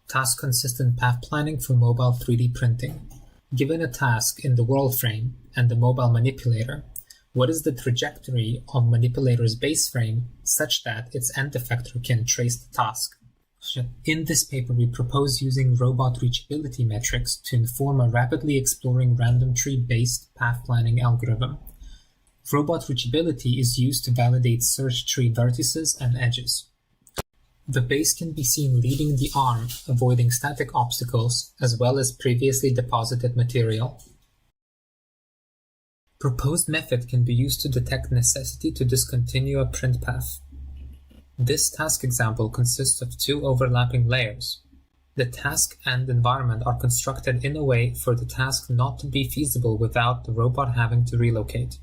Task-consistent path planning for mobile 3D printing. Given a task in the world frame and the mobile manipulator, what is the trajectory of manipulator's base frame such that its end effector can trace the task? In this paper, we propose using robot reachability metrics to inform a rapidly exploring random tree-based path planning algorithm. Robot reachability is used to validate search tree vertices and edges. The base can be seen leading the arm, avoiding static obstacles, as well as previously deposited material. Proposed method can be used to detect necessity to discontinue a print path. This task example consists of two overlapping layers. The task and environment are constructed in a way for the task not to be feasible without the robot having to relocate.